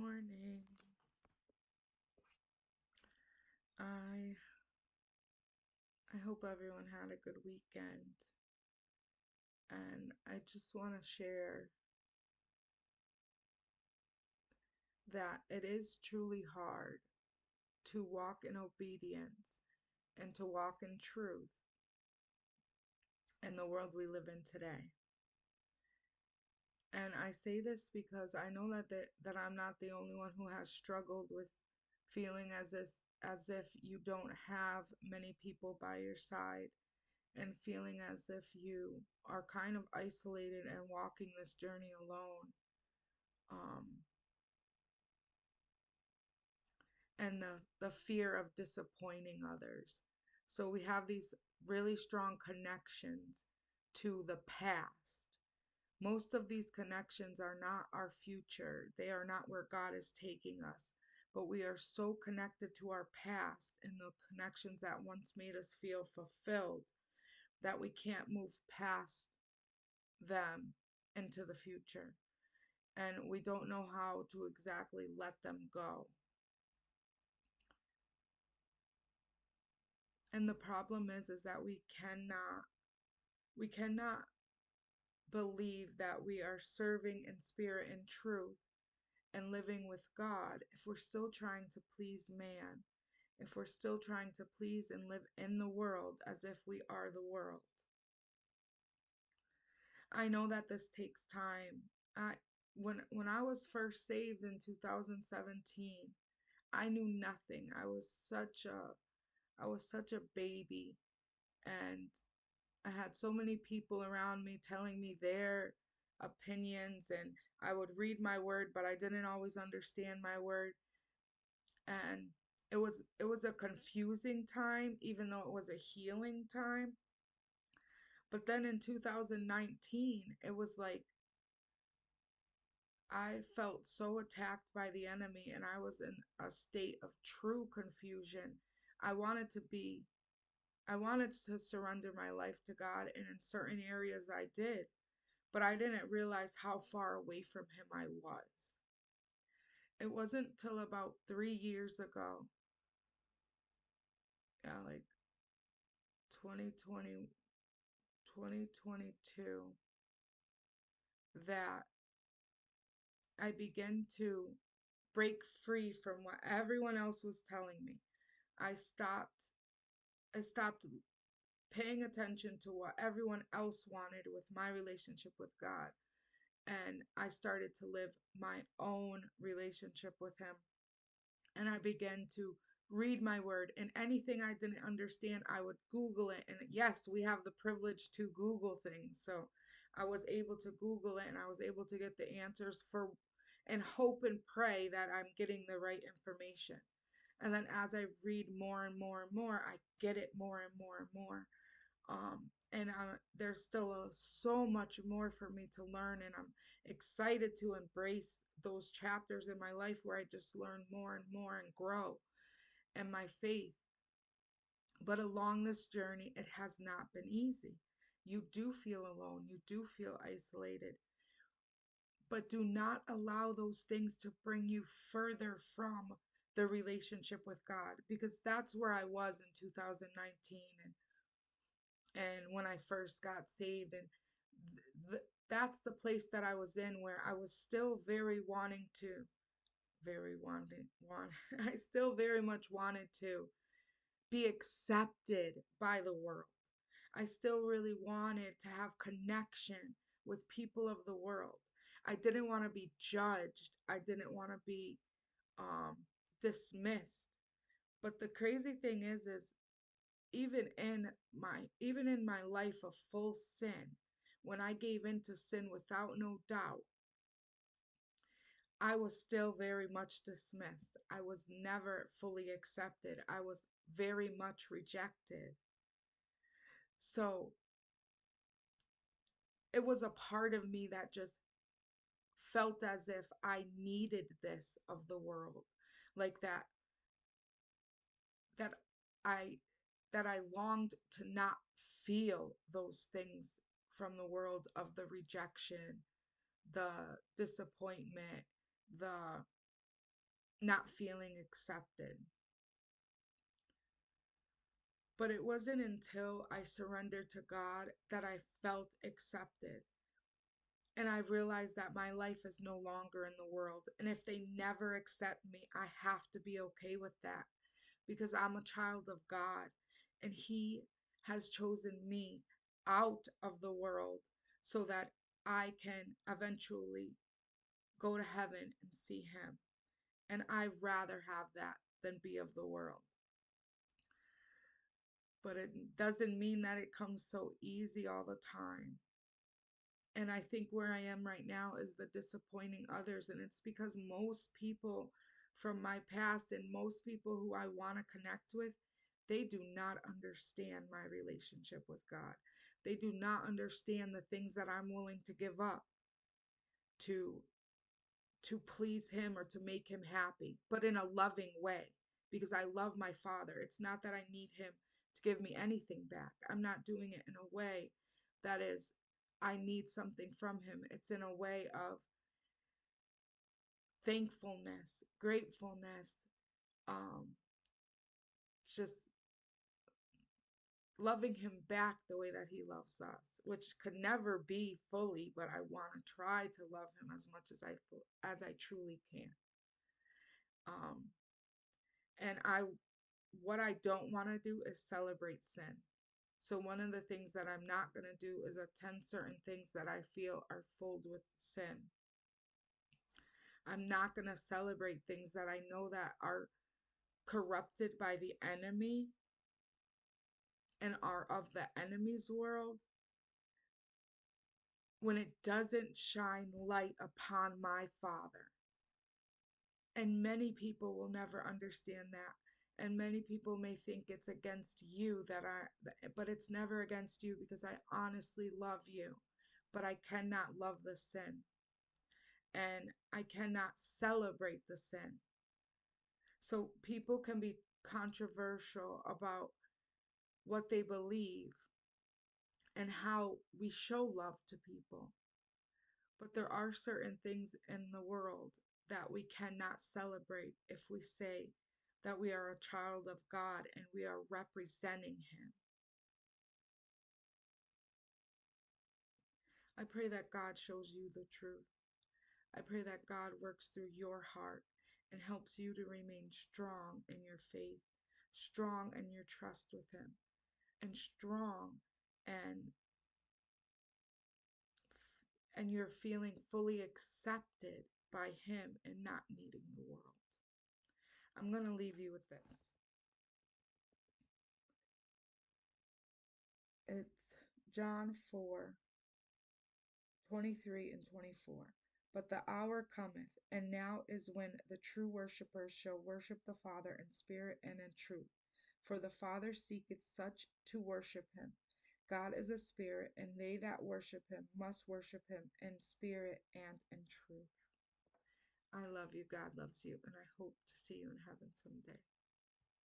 Morning. I I hope everyone had a good weekend. And I just want to share that it is truly hard to walk in obedience and to walk in truth in the world we live in today. And I say this because I know that I'm not the only one who has struggled with feeling as if you don't have many people by your side and feeling as if you are kind of isolated and walking this journey alone. Um, and the fear of disappointing others. So we have these really strong connections to the past. Most of these connections are not our future. They are not where God is taking us. But we are so connected to our past and the connections that once made us feel fulfilled that we can't move past them into the future. And we don't know how to exactly let them go. And the problem is that we cannot believe that we are serving in spirit and truth and living with God if we're still trying to please man, if we're still trying to please and live in the world as if we are the world. I know that this takes time. I when I was first saved in 2017, I knew nothing. I was such a baby, and I had so many people around me telling me their opinions, and I would read my word, but I didn't always understand my word. And it was a confusing time, even though it was a healing time. But then in 2019, it was like I felt so attacked by the enemy, and I was in a state of true confusion. I wanted to be I wanted to surrender my life to God, and in certain areas I did, but I didn't realize how far away from Him I was. It wasn't till about 3 years ago, yeah, like 2020, 2022, that I began to break free from what everyone else was telling me. I stopped I stopped paying attention to what everyone else wanted with my relationship with God, and I started to live my own relationship with Him. And I began to read my word, and anything I didn't understand, I would Google it. And yes, we have the privilege to Google things. So I was able to Google it, and I was able to get the answers for and hope and pray that I'm getting the right information. And then as I read more and more and more, I get it more and more and more. And there's still so much more for me to learn, and I'm excited to embrace those chapters in my life where I just learn more and more and grow in my faith. But along this journey, it has not been easy. You do feel alone, you do feel isolated, but do not allow those things to bring you further from the relationship with God, because that's where I was in 2019 and when I first got saved. And that's the place that I was in, where I was still very wanting to, very wanting, want, I still very much wanted to be accepted by the world. I still really wanted to have connection with people of the world. I didn't want to be judged. I didn't want to be um, dismissed. But the crazy thing is even in my life of full sin, when I gave in to sin without no doubt, I was still very much dismissed. I was never fully accepted. I was very much rejected. So it was a part of me that just felt as if I needed this of the world. Like that I that I longed to not feel those things from the world of the rejection, the disappointment, the not feeling accepted. But it wasn't until I surrendered to God that I felt accepted. And I realized that my life is no longer in the world. And if they never accept me, I have to be okay with that because I'm a child of God and He has chosen me out of the world so that I can eventually go to heaven and see Him. And I'd rather have that than be of the world. But it doesn't mean that it comes so easy all the time. And I think where I am right now is the disappointing others. And it's because most people from my past and most people who I want to connect with, they do not understand my relationship with God. They do not understand the things that I'm willing to give up to please him or to make him happy, but in a loving way because I love my father. It's not that I need him to give me anything back. I'm not doing it in a way that is, I need something from him. It's in a way of thankfulness, gratefulness, um, just loving him back the way that he loves us, which could never be fully, but I want to try to love him as much as I truly can. Um, and what I don't want to do is celebrate sin. So one of the things that I'm not going to do is attend certain things that I feel are filled with sin. I'm not going to celebrate things that I know that are corrupted by the enemy and are of the enemy's world when it doesn't shine light upon my Father. And many people will never understand that. And many people may think it's against you but it's never against you because I honestly love you. But I cannot love the sin. And I cannot celebrate the sin. So people can be controversial about what they believe and how we show love to people. But there are certain things in the world that we cannot celebrate if we say that we are a child of God and we are representing Him. I pray that God shows you the truth. I pray that God works through your heart and helps you to remain strong in your faith, strong in your trust with Him, and strong and you're feeling fully accepted by Him and not needing the world. I'm going to leave you with this. It's John 4:23 and 24. But the hour cometh, and now is when the true worshippers shall worship the Father in spirit and in truth. For the Father seeketh such to worship him. God is a spirit, and they that worship him must worship him in spirit and in truth. I love you. God loves you, and I hope to see you in heaven someday.